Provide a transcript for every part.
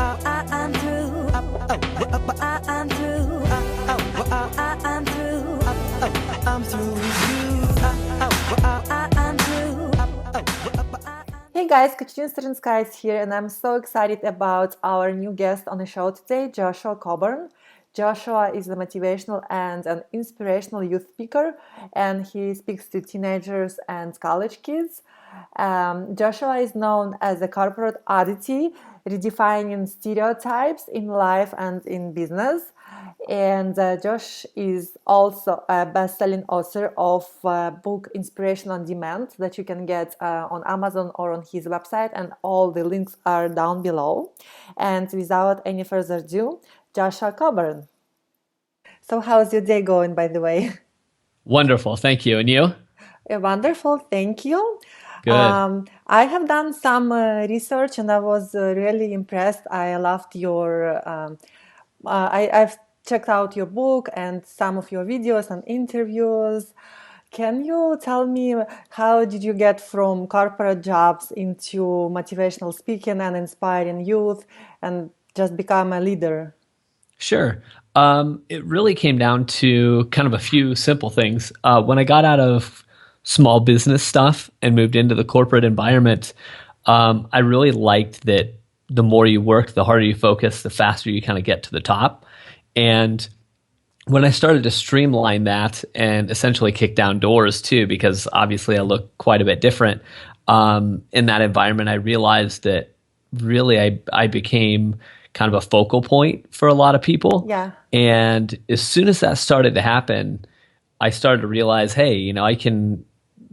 I'm through. I'm through. I'm through. I'm through with you. I'm through. Hey guys, Katrina Sternskaya is here, and I'm so excited about our new guest on the show today, Joshua Coburn. Joshua is a motivational and an inspirational youth speaker, and he speaks to teenagers and college kids. Joshua is known as a corporate oddity, redefining stereotypes in life and in business. And Josh is also a best-selling author of book Inspiration on Demand that you can get on Amazon or on his website, and all the links are down below. And without any further ado, Joshua Coburn. So how's your day going, by the way? Wonderful. Thank you. And you? Wonderful. Thank you. Good. I have done some research and I was really impressed. I loved your, I've checked out your book and some of your videos and interviews. Can you tell me how did you get from corporate jobs into motivational speaking and inspiring youth and just become a leader? Sure. It really came down to kind of a few simple things. When I got out of small business stuff and moved into the corporate environment, I really liked that the more you work, the harder you focus, the faster you kind of get to the top. And when I started to streamline that and essentially kick down doors too, because obviously I look quite a bit different in that environment, I realized that really I became kind of a focal point for a lot of people. Yeah. And as soon as that started to happen, I started to realize, hey, I can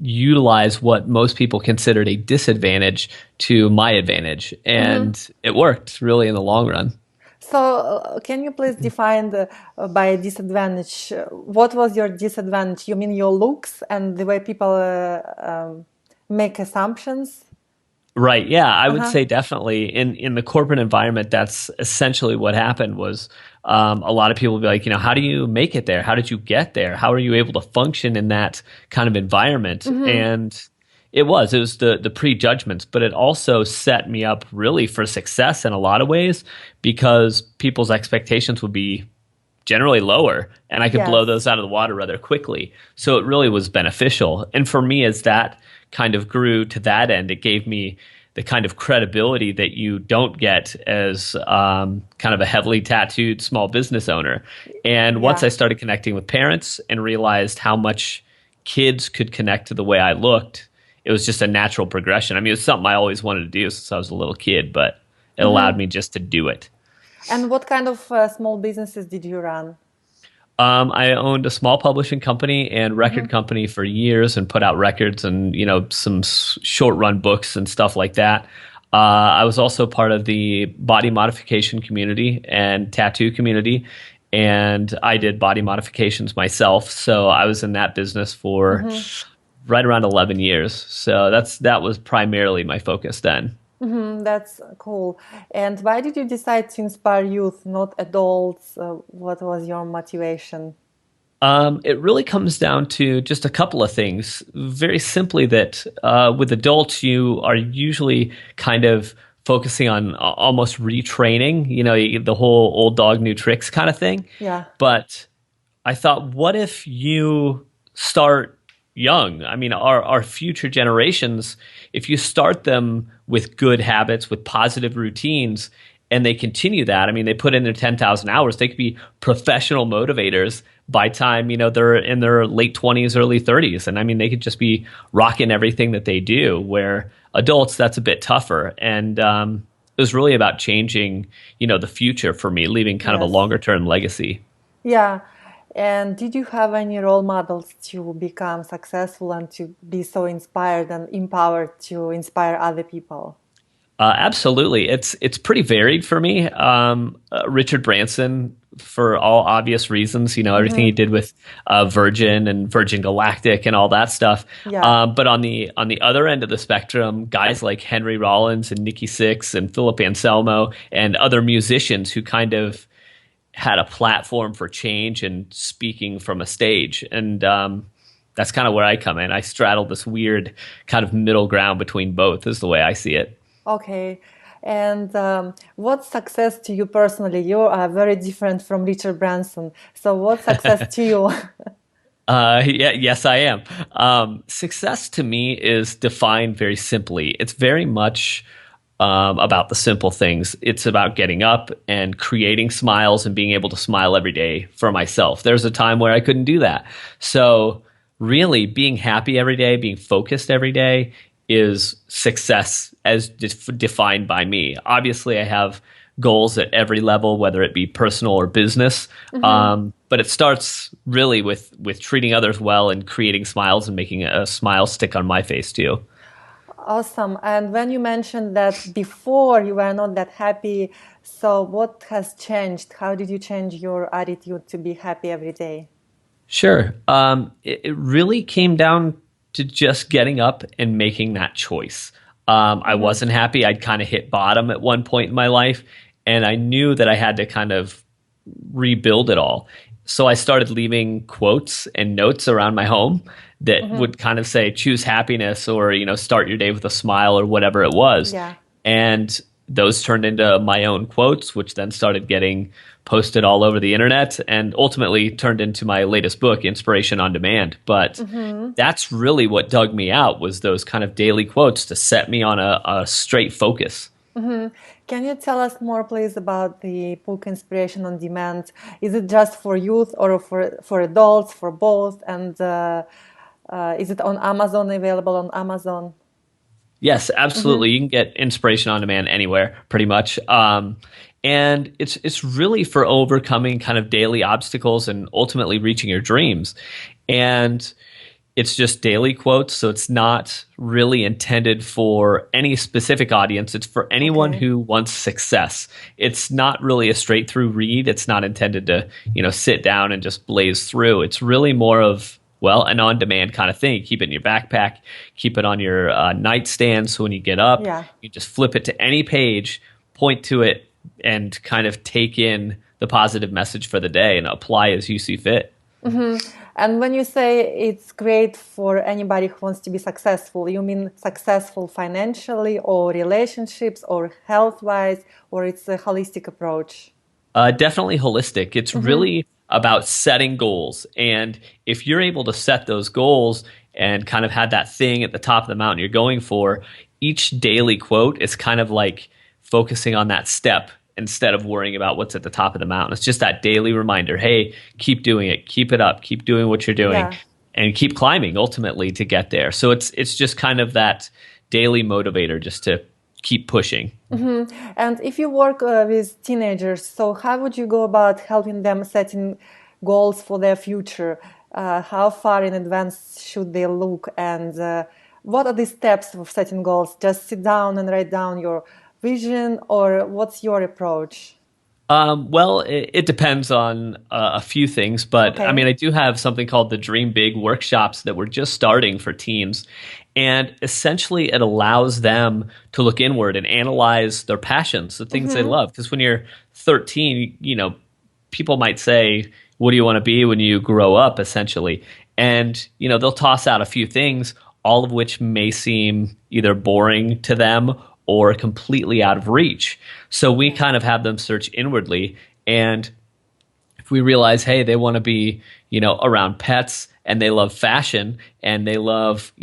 utilize what most people considered a disadvantage to my advantage. And it worked really in the long run. So, can you please define by disadvantage? What was your disadvantage? You mean your looks and the way people make assumptions? Right. Yeah, I would say definitely in the corporate environment, that's essentially what happened was a lot of people would be like, how do you make it there? How did you get there? How are you able to function in that kind of environment? And it was the prejudgments, but it also set me up really for success in a lot of ways because people's expectations would be generally lower and I could blow those out of the water rather quickly. So it really was beneficial. And for me, as that kind of grew to that end, it gave me the kind of credibility that you don't get as kind of a heavily tattooed small business owner. And once I started connecting with parents and realized how much kids could connect to the way I looked, it was just a natural progression. I mean, it was something I always wanted to do since I was a little kid, but it allowed me just to do it. And what kind of small businesses did you run? I owned a small publishing company and record company for years and put out records and, some short run books and stuff like that. I was also part of the body modification community and tattoo community. And I did body modifications myself. So I was in that business for right around 11 years. So that was primarily my focus then. That's cool. And why did you decide to inspire youth, not adults? What was your motivation? It really comes down to just a couple of things. Very simply that with adults, you are usually kind of focusing on almost retraining, the whole old dog, new tricks kind of thing. Yeah. But I thought, what if you start young? I mean, our future generations, if you start them with good habits, with positive routines, and they continue that, I mean, they put in their 10,000 hours, they could be professional motivators by time, they're in their late 20s, early 30s. And I mean, they could just be rocking everything that they do, where adults, that's a bit tougher. And it was really about changing, the future for me, leaving kind of a longer term legacy. Yeah. And did you have any role models to become successful and to be so inspired and empowered to inspire other people? Absolutely. It's pretty varied for me. Richard Branson, for all obvious reasons, everything he did with Virgin and Virgin Galactic and all that stuff. Yeah. But on the other end of the spectrum, guys like Henry Rollins and Nikki Sixx and Philip Anselmo and other musicians who kind of had a platform for change and speaking from a stage. And that's kind of where I come in. I straddle this weird kind of middle ground between both is the way I see it. Okay. And what's success to you personally? You are very different from Richard Branson. So what's success to you? Yeah, yes, I am. Success to me is defined very simply. It's very much about the simple things. It's about getting up and creating smiles and being able to smile every day for myself. There's a time where I couldn't do that. So, really, being happy every day, being focused every day is success as defined by me. Obviously, I have goals at every level, whether it be personal or business. But it starts really with treating others well and creating smiles and making a smile stick on my face too. Awesome. And when you mentioned that before you were not that happy, so what has changed? How did you change your attitude to be happy every day? Sure. It really came down to just getting up and making that choice. I wasn't happy. I'd kind of hit bottom at one point in my life, and I knew that I had to kind of rebuild it all. So I started leaving quotes and notes around my home that would kind of say, choose happiness, or, start your day with a smile, or whatever it was. Yeah. And those turned into my own quotes, which then started getting posted all over the internet and ultimately turned into my latest book, Inspiration on Demand. But that's really what dug me out, was those kind of daily quotes to set me on a straight focus. Can you tell us more, please, about the book Inspiration on Demand? Is it just for youth or for adults, for both? And is it on Amazon, available on Amazon? Yes, absolutely. You can get Inspiration on Demand anywhere, pretty much. And it's really for overcoming kind of daily obstacles and ultimately reaching your dreams. And it's just daily quotes, so it's not really intended for any specific audience. It's for anyone who wants success. It's not really a straight through read. It's not intended to, sit down and just blaze through. It's really more of, well, an on-demand kind of thing. Keep it in your backpack, keep it on your nightstand, so when you get up, you just flip it to any page, point to it, and kind of take in the positive message for the day and apply as you see fit. And when you say it's great for anybody who wants to be successful, you mean successful financially or relationships or health-wise, or it's a holistic approach? Definitely holistic. It's really about setting goals. And if you're able to set those goals and kind of have that thing at the top of the mountain you're going for, each daily quote is kind of like focusing on that step instead of worrying about what's at the top of the mountain. It's just that daily reminder, hey, keep doing it, keep it up, keep doing what you're doing, and keep climbing ultimately to get there. So it's just kind of that daily motivator just to keep pushing. And if you work with teenagers, so how would you go about helping them setting goals for their future? How far in advance should they look? And what are the steps of setting goals? Just sit down and write down your vision, or what's your approach? Well, it depends on a few things, but I mean, I do have something called the Dream Big workshops that we're just starting for teens. And essentially, it allows them to look inward and analyze their passions, the things they love. Because when you're 13, people might say, what do you want to be when you grow up, essentially? And, they'll toss out a few things, all of which may seem either boring to them or completely out of reach. So we kind of have them search inwardly. And if we realize, hey, they want to be, around pets, and they love fashion, and they love,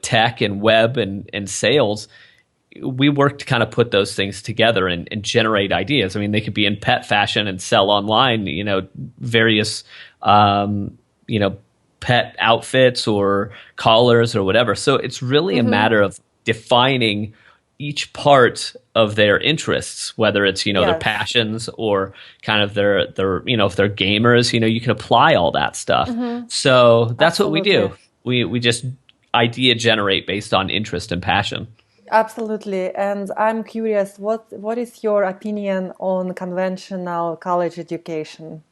tech and web and sales, we work to kind of put those things together and generate ideas. I mean, they could be in pet fashion and sell online, various, pet outfits or collars or whatever. So it's really a matter of defining each part of their interests, whether it's, their passions or kind of their if they're gamers, you can apply all that stuff. So that's what we do. We just idea generate based on interest and passion. Absolutely. And I'm curious, what is your opinion on conventional college education?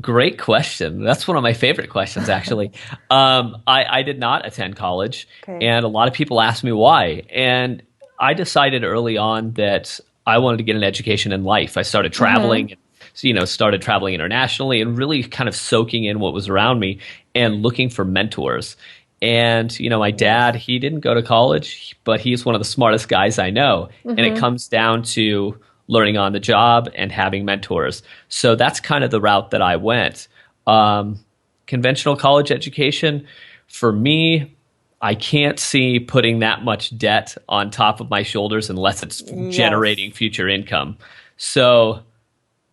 Great question. That's one of my favorite questions, actually. I did not attend college, and a lot of people ask me why. And I decided early on that I wanted to get an education in life. I started traveling, started traveling internationally and really kind of soaking in what was around me and looking for mentors. And, my dad, he didn't go to college, but he's one of the smartest guys I know. And it comes down to learning on the job and having mentors. So that's kind of the route that I went. Conventional college education, for me, I can't see putting that much debt on top of my shoulders unless it's generating future income. So,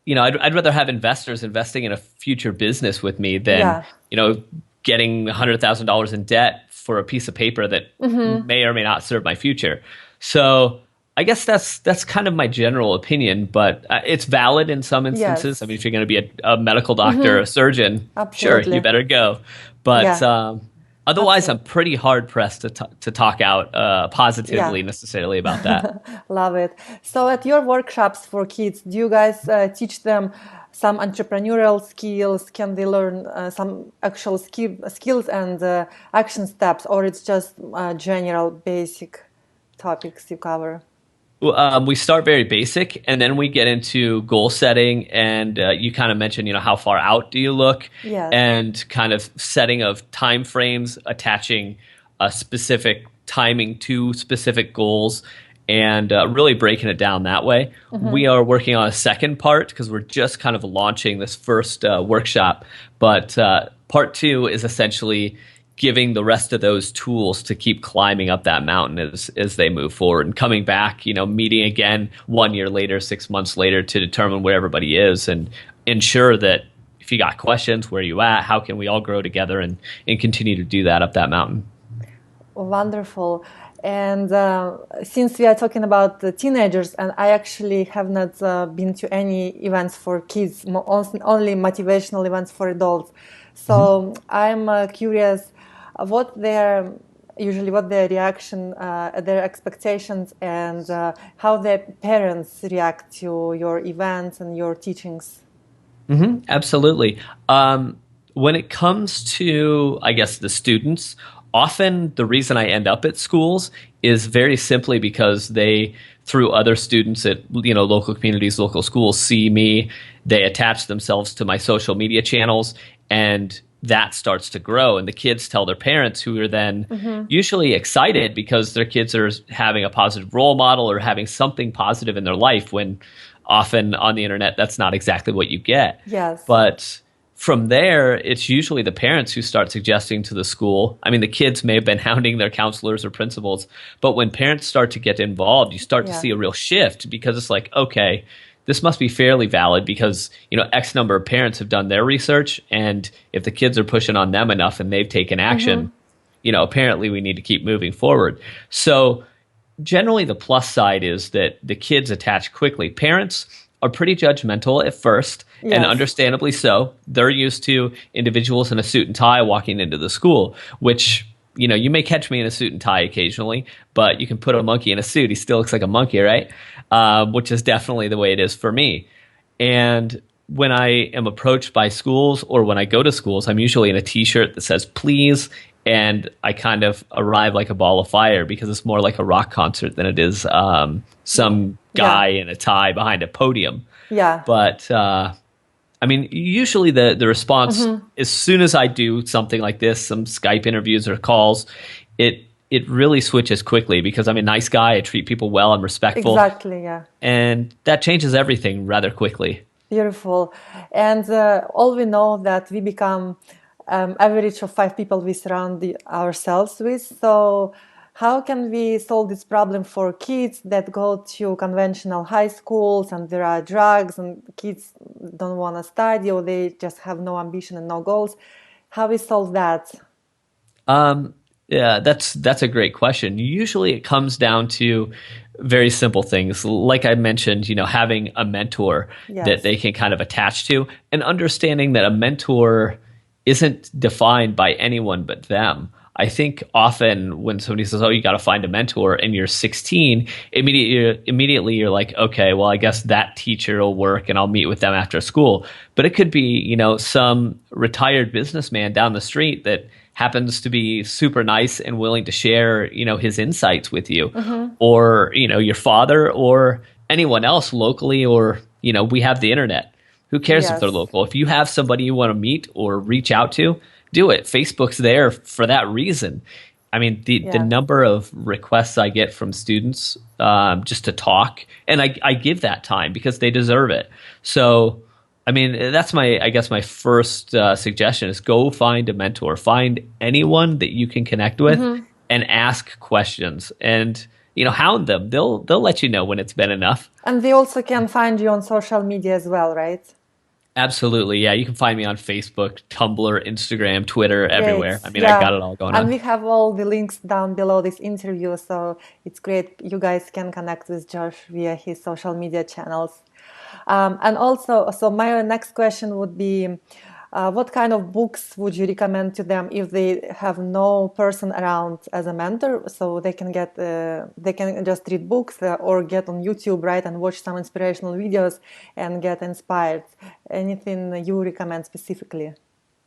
I'd rather have investors investing in a future business with me than, getting $100,000 in debt for a piece of paper that may or may not serve my future. So I guess that's kind of my general opinion, but it's valid in some instances. Yes. I mean, if you're going to be a medical doctor, a surgeon, Absolutely. sure, you better go. But otherwise, I'm pretty hard pressed to talk out positively necessarily about that. Love it. So at your workshops for kids, do you guys teach them some entrepreneurial skills? Can they learn some actual skills and action steps, or it's just general basic topics you cover? We start very basic, and then we get into goal setting. And you kind of mentioned, how far out do you look, and kind of setting of time frames, attaching a specific timing to specific goals, and really breaking it down that way. We are working on a second part because we're just kind of launching this first workshop. But part 2 is essentially giving the rest of those tools to keep climbing up that mountain as they move forward, and coming back, meeting again 1 year later, 6 months later, to determine where everybody is and ensure that if you got questions, where you at, how can we all grow together and continue to do that up that mountain. Wonderful. And since we are talking about the teenagers, and I actually have not been to any events for kids, only motivational events for adults. So I'm curious what their reaction, their expectations, and how their parents react to your events and your teachings. Absolutely. When it comes to, I guess, the students, often the reason I end up at schools is very simply because they, through other students at local communities, local schools, see me, they attach themselves to my social media channels, and that starts to grow. And the kids tell their parents, who are then usually excited because their kids are having a positive role model or having something positive in their life, when often on the internet that's not exactly what you get. Yes. But from there, it's usually the parents who start suggesting to the school. I mean, the kids may have been hounding their counselors or principals, but when parents start to get involved, you start to see a real shift, because it's like, okay, this must be fairly valid because, X number of parents have done their research, and if the kids are pushing on them enough and they've taken action, apparently we need to keep moving forward. So generally the plus side is that the kids attach quickly. Parents are pretty judgmental at first, and understandably so. They're used to individuals in a suit and tie walking into the school, which, you may catch me in a suit and tie occasionally, but you can put a monkey in a suit. He still looks like a monkey, right? Which is definitely the way it is for me. And when I am approached by schools, or when I go to schools, I'm usually in a t-shirt that says please, and I kind of arrive like a ball of fire, because it's more like a rock concert than it is some guy in a tie behind a podium. Yeah. But usually the response, as soon as I do something like this, some Skype interviews or calls, it really switches quickly, because I'm a nice guy. I treat people well. I'm respectful. Exactly, yeah. And that changes everything rather quickly. Beautiful. And all we know that we become average of 5 people we surround ourselves with. So how can we solve this problem for kids that go to conventional high schools and there are drugs and kids don't want to study, or they just have no ambition and no goals? How we solve that? Yeah, that's a great question. Usually it comes down to very simple things. Like I mentioned, having a mentor that they can kind of attach to, and understanding that a mentor isn't defined by anyone but them. I think often when somebody says, oh, you got to find a mentor, and you're 16, immediately you're like, okay, well, I guess that teacher will work and I'll meet with them after school. But it could be, some retired businessman down the street that happens to be super nice and willing to share, his insights with you, or, your father, or anyone else locally, or, we have the internet. Who cares if they're local? If you have somebody you want to meet or reach out to, do it. Facebook's there for that reason. I mean, the number of requests I get from students just to talk, and I give that time because they deserve it. So, I mean, that's I guess my first suggestion is go find a mentor, find anyone that you can connect with, and ask questions, and hound them. They'll let you know when it's been enough. And they also can find you on social media as well, right? Absolutely, yeah. You can find me on Facebook, Tumblr, Instagram, Twitter, everywhere. I mean, I got it all going on. And we have all the links down below this interview, so it's great. You guys can connect with Josh via his social media channels. And also, so my next question would be, what kind of books would you recommend to them if they have no person around as a mentor? So they can just read books or get on YouTube, right, and watch some inspirational videos and get inspired. Anything you recommend specifically?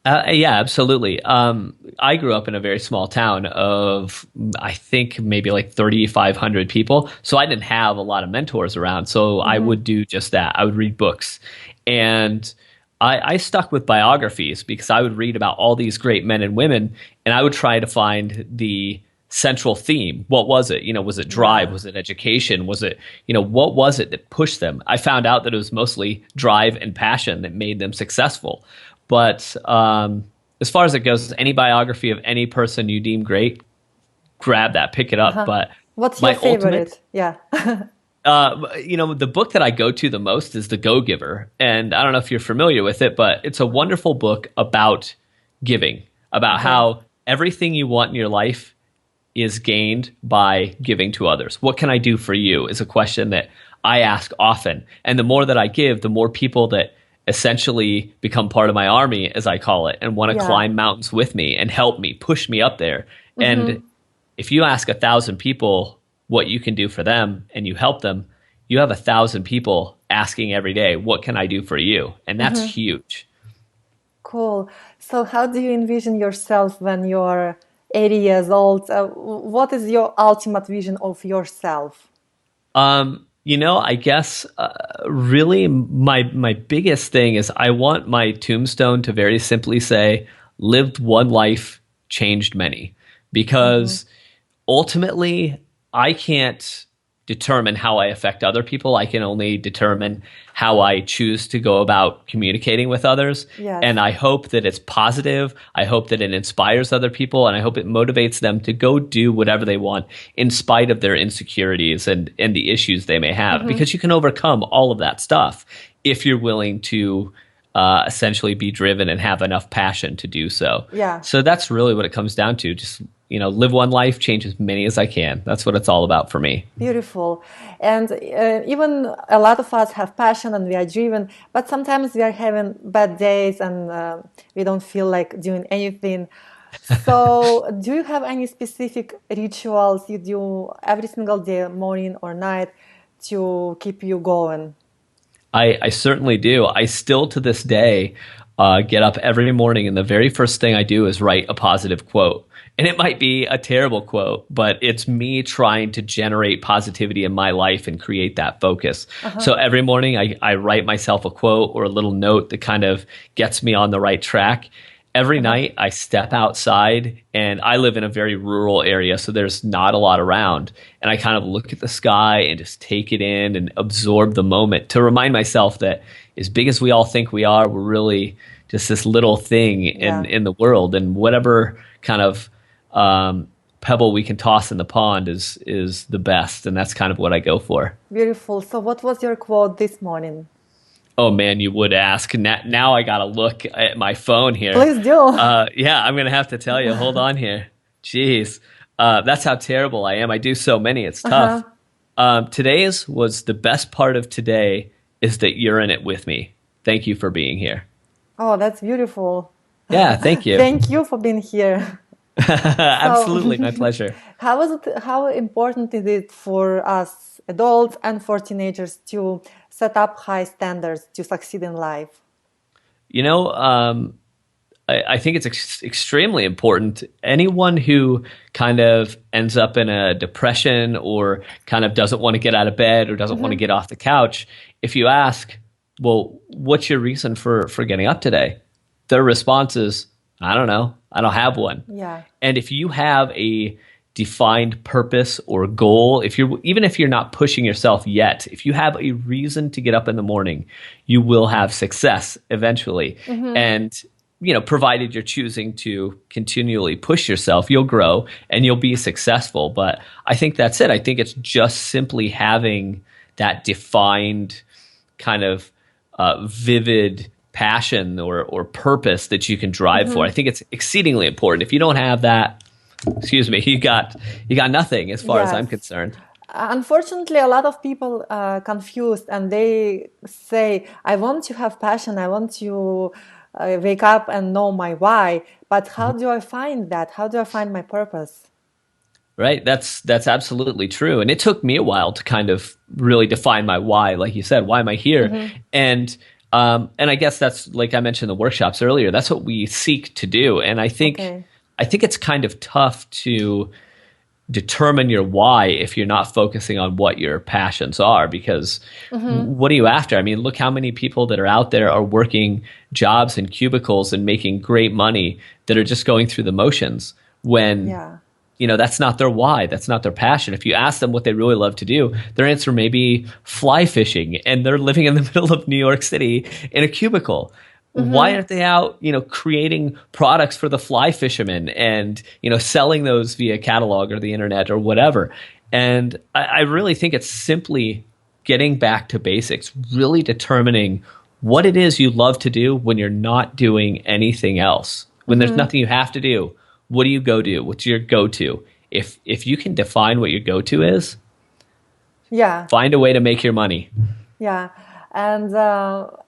Yeah, absolutely. I grew up in a very small town of, I think, maybe like 3,500 people. So I didn't have a lot of mentors around. So I would do just that. I would read books. And I stuck with biographies because I would read about all these great men and women, and I would try to find the central theme. What was it? Was it drive? Was it education? Was it, what was it that pushed them? I found out that it was mostly drive and passion that made them successful. But as far as it goes, any biography of any person you deem great, grab that, pick it up. But what's your favorite? The book that I go to the most is The Go-Giver. And I don't know if you're familiar with it, but it's a wonderful book about giving, about how everything you want in your life is gained by giving to others. What can I do for you is a question that I ask often. And the more that I give, the more people that essentially become part of my army, as I call it, and want to climb mountains with me and help me, push me up there. And if you ask 1,000 people what you can do for them and you help them, you have 1,000 people asking every day, what can I do for you? And that's huge. Cool. So how do you envision yourself when you're 80 years old? What is your ultimate vision of yourself? I guess really my biggest thing is I want my tombstone to very simply say, lived one life, changed many. Because ultimately, I can't determine how I affect other people. I can only determine how I choose to go about communicating with others. Yes. And I hope that it's positive. I hope that it inspires other people. And I hope it motivates them to go do whatever they want in spite of their insecurities and the issues they may have. Because you can overcome all of that stuff if you're willing to essentially be driven and have enough passion to do so. Yeah. So that's really what it comes down to. Just live one life, change as many as I can. That's what it's all about for me. Beautiful. And even a lot of us have passion and we are driven, but sometimes we are having bad days and we don't feel like doing anything. So do you have any specific rituals you do every single day, morning or night, to keep you going? I certainly do. I still to this day get up every morning and the very first thing I do is write a positive quote. And it might be a terrible quote, but it's me trying to generate positivity in my life and create that focus. So every morning I write myself a quote or a little note that kind of gets me on the right track. Every night I step outside, and I live in a very rural area, so there's not a lot around. And I kind of look at the sky and just take it in and absorb the moment to remind myself that as big as we all think we are, we're really just this little thing in the world. And whatever kind of pebble we can toss in the pond is the best. And that's kind of what I go for. Beautiful. So what was your quote this morning? Oh, man, you would ask. Now I got to look at my phone here. Please do. Yeah, I'm going to have to tell you. Hold on here. Jeez. That's how terrible I am. I do so many. It's tough. Today's was the best part of today is that you're in it with me. Thank you for being here. Oh, that's beautiful. Yeah, thank you. Thank you for being here. Absolutely, my pleasure. How important is it for us adults and for teenagers to set up high standards to succeed in life? I think it's extremely important. Anyone who kind of ends up in a depression or kind of doesn't want to get out of bed or doesn't want to get off the couch, if you ask, well, what's your reason for getting up today? Their response is, I don't know. I don't have one. Yeah. And if you have a defined purpose or goal, even if you're not pushing yourself yet, if you have a reason to get up in the morning, you will have success eventually. And provided you're choosing to continually push yourself, you'll grow and you'll be successful. But I think that's it. I think it's just simply having that defined kind of vivid passion or purpose that you can drive for. I think it's exceedingly important. If you don't have that, excuse me, you got nothing as far as I'm concerned. Unfortunately, a lot of people are confused and they say, I want to have passion, I want to wake up and know my why, but how do I find that? How do I find my purpose? Right. That's absolutely true. And it took me a while to kind of really define my why. Like you said, why am I here? And I guess that's, like I mentioned in the workshops earlier, that's what we seek to do. And I think it's kind of tough to determine your why if you're not focusing on what your passions are, because what are you after? I mean, look how many people that are out there are working jobs in cubicles and making great money that are just going through the motions when that's not their why. That's not their passion. If you ask them what they really love to do, their answer may be fly fishing, and they're living in the middle of New York City in a cubicle. Why aren't they out, creating products for the fly fishermen and, selling those via catalog or the internet or whatever? And I really think it's simply getting back to basics, really determining what it is you love to do when you're not doing anything else. When there's nothing you have to do, what do you go do? What's your go-to? If you can define what your go-to is, find a way to make your money. Yeah. And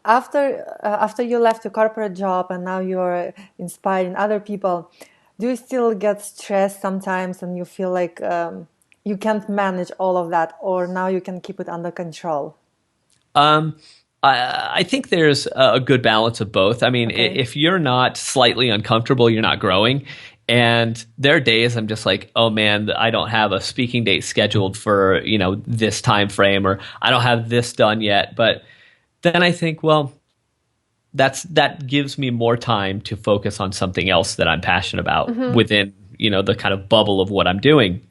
after you left your corporate job and now you're inspiring other people, do you still get stressed sometimes and you feel like you can't manage all of that, or now you can keep it under control? I think there's a good balance of both. I mean, if you're not slightly uncomfortable, you're not growing. And there are days I'm just like, oh man, I don't have a speaking date scheduled for, this time frame, or I don't have this done yet. But then I think, well, that gives me more time to focus on something else that I'm passionate about within, the kind of bubble of what I'm doing.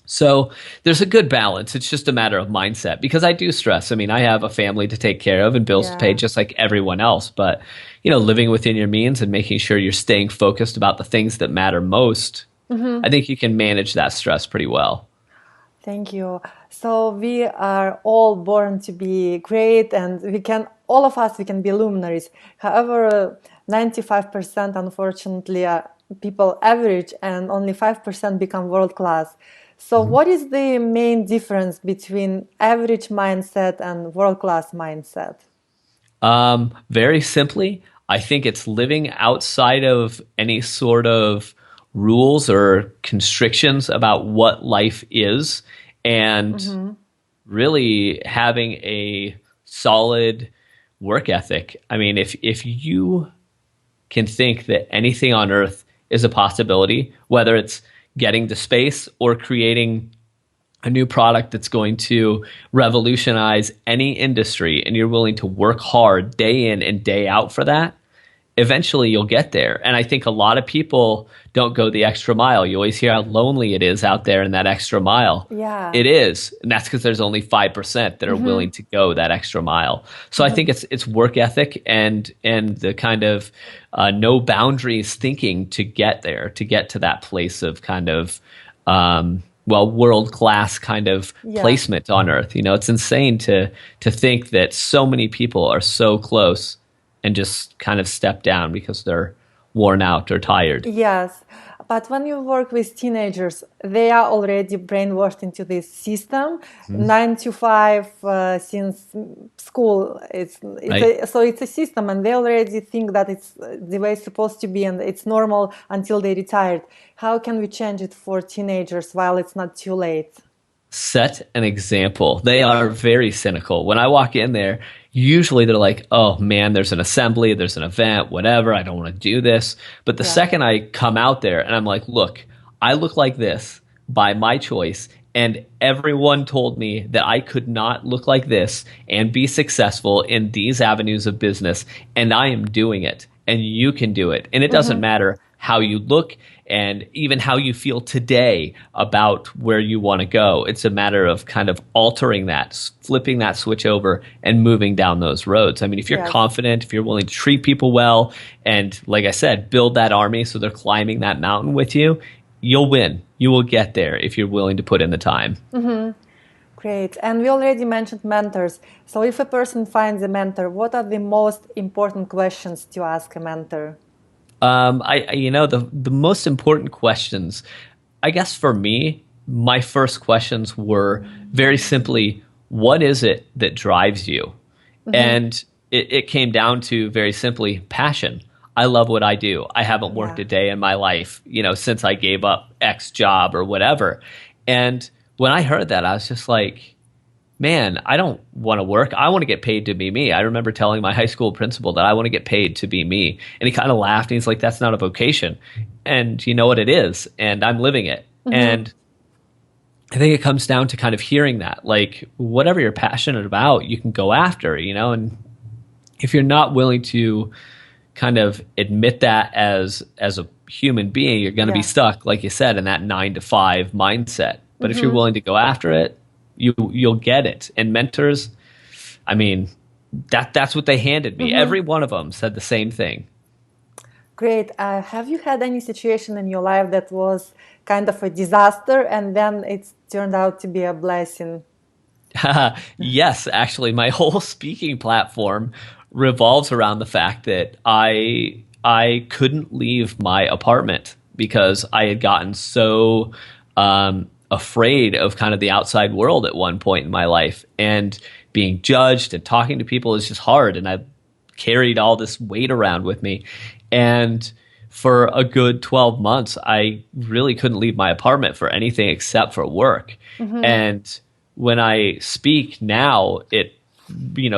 So there's a good balance. It's just a matter of mindset, because I do stress. I mean, I have a family to take care of and bills to pay just like everyone else. But, living within your means and making sure you're staying focused about the things that matter most, I think you can manage that stress pretty well. Thank you. So we are all born to be great, and all of us can be luminaries. However, 95% unfortunately are people average, and only 5% become world class. So what is the main difference between average mindset and world-class mindset? Very simply, I think it's living outside of any sort of rules or constrictions about what life is, and really having a solid work ethic. I mean, if you can think that anything on earth is a possibility, whether it's getting to space or creating a new product that's going to revolutionize any industry, and you're willing to work hard day in and day out for that, eventually you'll get there. And I think a lot of people don't go the extra mile. You always hear how lonely it is out there in that extra mile. Yeah. It is. And that's because there's only 5% that are willing to go that extra mile. So I think it's work ethic and the kind of no boundaries thinking to get there, to get to that place of kind of, world-class kind of placement on Earth. It's insane to think that so many people are so close and just kind of step down because they're worn out or tired. Yes, but when you work with teenagers, they are already brainwashed into this system, 9 to 5 since school. So it's a system, and they already think that it's the way it's supposed to be, and it's normal until they retired. How can we change it for teenagers while it's not too late? Set an example. They are very cynical. When I walk in there, usually they're like, oh man, there's an assembly, there's an event, whatever, I don't want to do this. But the second I come out there and I'm like, look, I look like this by my choice, and everyone told me that I could not look like this and be successful in these avenues of business, and I am doing it. and you can do it. And it doesn't matter how you look and even how you feel today about where you want to go. It's a matter of kind of altering that, flipping that switch over and moving down those roads. I mean, if you're confident, if you're willing to treat people well, and like I said, build that army so they're climbing that mountain with you, you'll win. You will get there if you're willing to put in the time. Great. And we already mentioned mentors. So if a person finds a mentor, what are the most important questions to ask a mentor? The most important questions, I guess for me, my first questions were very simply, what is it that drives you? And it came down to very simply passion. I love what I do. I haven't worked a day in my life, since I gave up X job or whatever. And when I heard that, I was just like, man, I don't want to work. I want to get paid to be me. I remember telling my high school principal that I want to get paid to be me. And he kind of laughed and he's like, that's not a vocation. And you know what it is? And I'm living it. And I think it comes down to kind of hearing that, like whatever you're passionate about, you can go after, and if you're not willing to kind of admit that as a human being, you're going to be stuck, like you said, in that 9-to-5 mindset. But if you're willing to go after it, you'll get it. And mentors, I mean, that's what they handed me. Every one of them said the same thing. Great. Have you had any situation in your life that was kind of a disaster and then it turned out to be a blessing? Yes, actually, my whole speaking platform revolves around the fact that I couldn't leave my apartment because I had gotten so afraid of kind of the outside world at one point in my life, and being judged and talking to people is just hard. And I carried all this weight around with me. And for a good 12 months, I really couldn't leave my apartment for anything except for work. And when I speak now, it,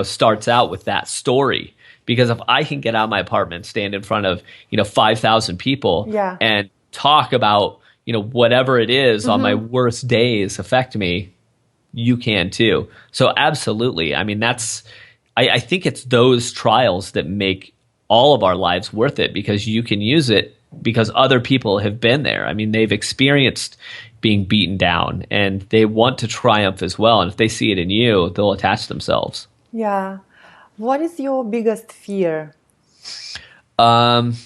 starts out with that story, because if I can get out of my apartment, stand in front of, 5,000 people and talk about, whatever it is on my worst days affect me, you can too. So absolutely. I mean, I think it's those trials that make all of our lives worth it, because you can use it because other people have been there. I mean, they've experienced being beaten down and they want to triumph as well. And if they see it in you, they'll attach themselves. Yeah. What is your biggest fear? Boy,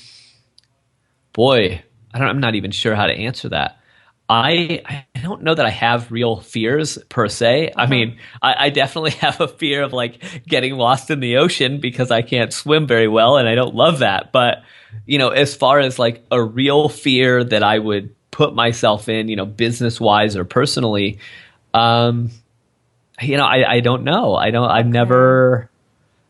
I'm not even sure how to answer that. I don't know that I have real fears per se. I mean, I definitely have a fear of like getting lost in the ocean because I can't swim very well and I don't love that. But, as far as like a real fear that I would put myself in, business wise or personally, I don't know. I've never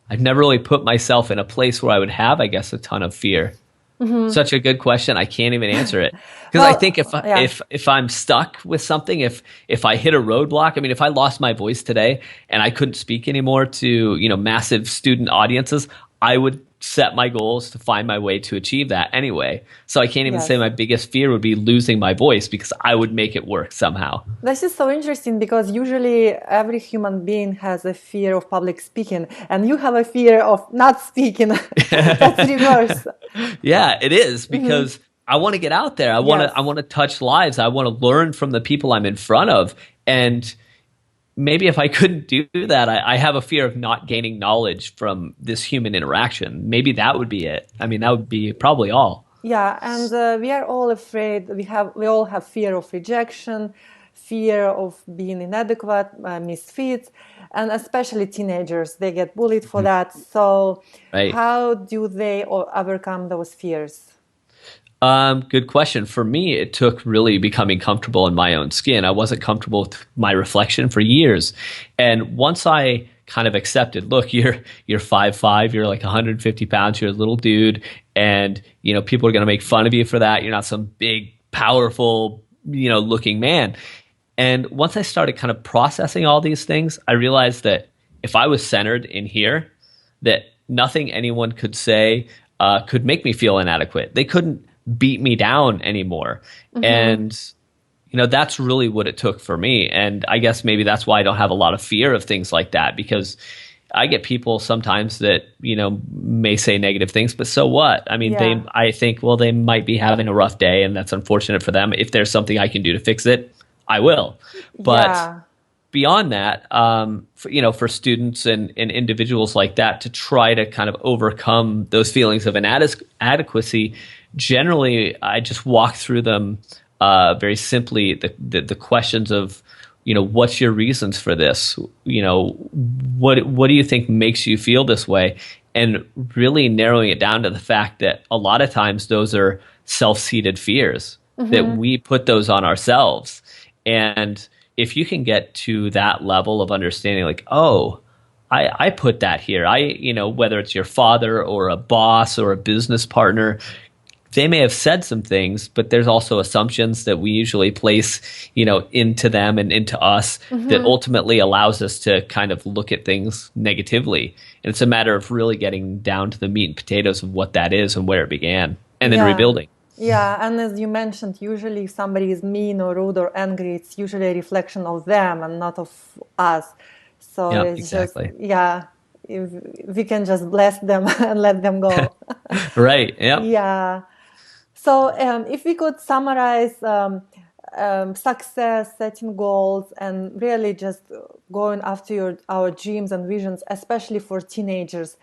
really put myself in a place where I would have, I guess, a ton of fear. Such a good question. I can't even answer it, because I think if I'm stuck with something, if I hit a roadblock, I mean, if I lost my voice today and I couldn't speak anymore to, massive student audiences, I would set my goals to find my way to achieve that anyway. So I can't even say my biggest fear would be losing my voice, because I would make it work somehow. This is so interesting, because usually every human being has a fear of public speaking, and you have a fear of not speaking. That's reverse. Yeah, it is, because I want to get out there. I want to touch lives. I want to learn from the people I'm in front of. And maybe if I couldn't do that, I have a fear of not gaining knowledge from this human interaction. Maybe that would be it. I mean, that would be probably all. Yeah, and we are all afraid. We all have fear of rejection, fear of being inadequate, misfits, and especially teenagers. They get bullied for that. So how do they overcome those fears? Good question. For me, it took really becoming comfortable in my own skin. I wasn't comfortable with my reflection for years. And once I kind of accepted, look, you're 5'5", you're like 150 pounds, you're a little dude, and people are going to make fun of you for that. You're not some big, powerful, looking man. And once I started kind of processing all these things, I realized that if I was centered in here, that nothing anyone could say could make me feel inadequate. They couldn't beat me down anymore. And that's really what it took for me. And I guess maybe that's why I don't have a lot of fear of things like that, because I get people sometimes that, may say negative things, but so what? I mean, I think, well, they might be having a rough day and that's unfortunate for them. If there's something I can do to fix it, I will. But beyond that, for students and individuals like that to try to kind of overcome those feelings of inadequacy, generally, I just walk through them very simply, the questions of, what's your reasons for this? What do you think makes you feel this way? And really narrowing it down to the fact that a lot of times those are self-seeded fears that we put those on ourselves. And if you can get to that level of understanding, like, oh, I put that here. Whether it's your father or a boss or a business partner, they may have said some things, but there's also assumptions that we usually place, into them and into us that ultimately allows us to kind of look at things negatively. And it's a matter of really getting down to the meat and potatoes of what that is and where it began, and then rebuilding. Yeah, and as you mentioned, usually if somebody is mean or rude or angry, it's usually a reflection of them and not of us. So it's exactly. If we can just bless them and let them go. Right, yeah. Yeah. So if we could summarize success, setting goals, and really just going after our dreams and visions, especially for teenagers,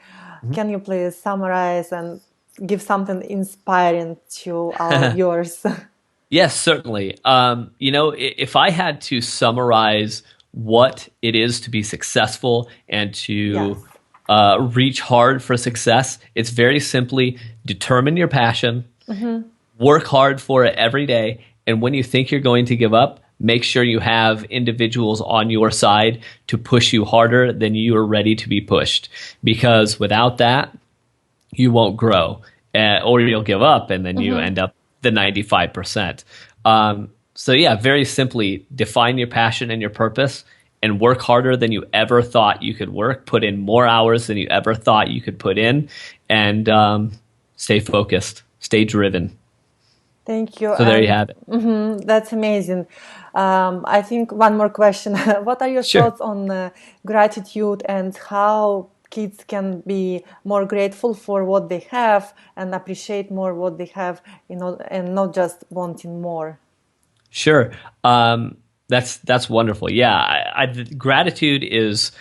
can you please summarize and give something inspiring to our viewers? Yes, certainly. If I had to summarize what it is to be successful and to reach hard for success, it's very simply determine your passion, work hard for it every day, and when you think you're going to give up, make sure you have individuals on your side to push you harder than you are ready to be pushed. Because without that, you won't grow, or you'll give up, and then you end up the 95%. Very simply, define your passion and your purpose, and work harder than you ever thought you could work. Put in more hours than you ever thought you could put in, and stay focused, stay driven. Thank you. So there you have it. That's amazing. I think one more question. What are your thoughts on gratitude and how kids can be more grateful for what they have and appreciate more what they have, and not just wanting more? Sure. That's wonderful. Yeah. Gratitude is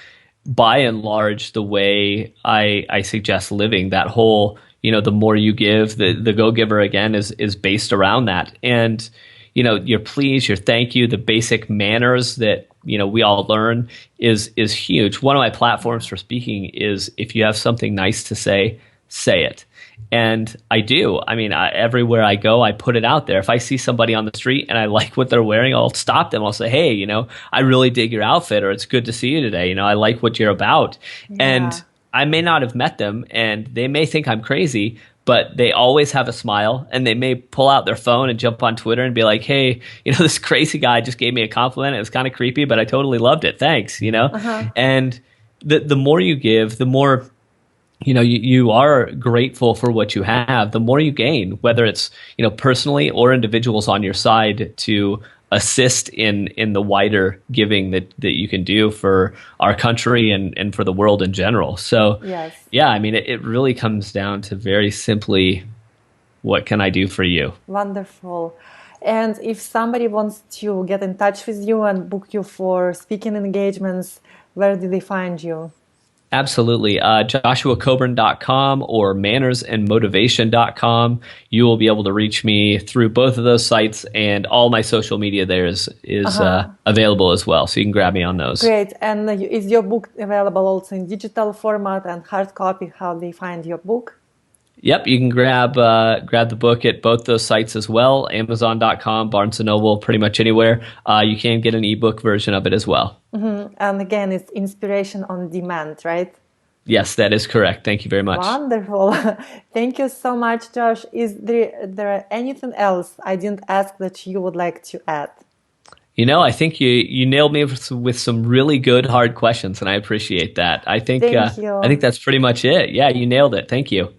by and large the way I suggest living. That whole, the more you give, the go-giver again is based around that. And, your please, your thank you, the basic manners that, we all learn is huge. One of my platforms for speaking is if you have something nice to say it. And I do. I mean, everywhere I go, I put it out there. If I see somebody on the street and I like what they're wearing, I'll stop them. I'll say, hey, I really dig your outfit, or it's good to see you today. I like what you're about. Yeah. And I may not have met them and they may think I'm crazy, but they always have a smile, and they may pull out their phone and jump on Twitter and be like, hey, this crazy guy just gave me a compliment. It was kind of creepy, but I totally loved it. Thanks, And the more you give, the more you are grateful for what you have, the more you gain, whether it's, personally or individuals on your side to assist in the wider giving that you can do for our country and for the world in general. So, it really comes down to very simply, what can I do for you? Wonderful. And if somebody wants to get in touch with you and book you for speaking engagements, where do they find you? Absolutely. JoshuaCoburn.com or mannersandmotivation.com. You will be able to reach me through both of those sites, and all my social media there is available as well. So you can grab me on those. Great. And is your book available also in digital format and hard copy? How they find your book? Yep, you can grab the book at both those sites as well, Amazon.com, Barnes & Noble, pretty much anywhere. You can get an ebook version of it as well. And again, it's inspiration on demand, right? Yes, that is correct. Thank you very much. Wonderful. Thank you so much, Josh. Is there anything else I didn't ask that you would like to add? I think you nailed me with some really good, hard questions, and I appreciate that. I think that's pretty much it. Yeah, you nailed it. Thank you.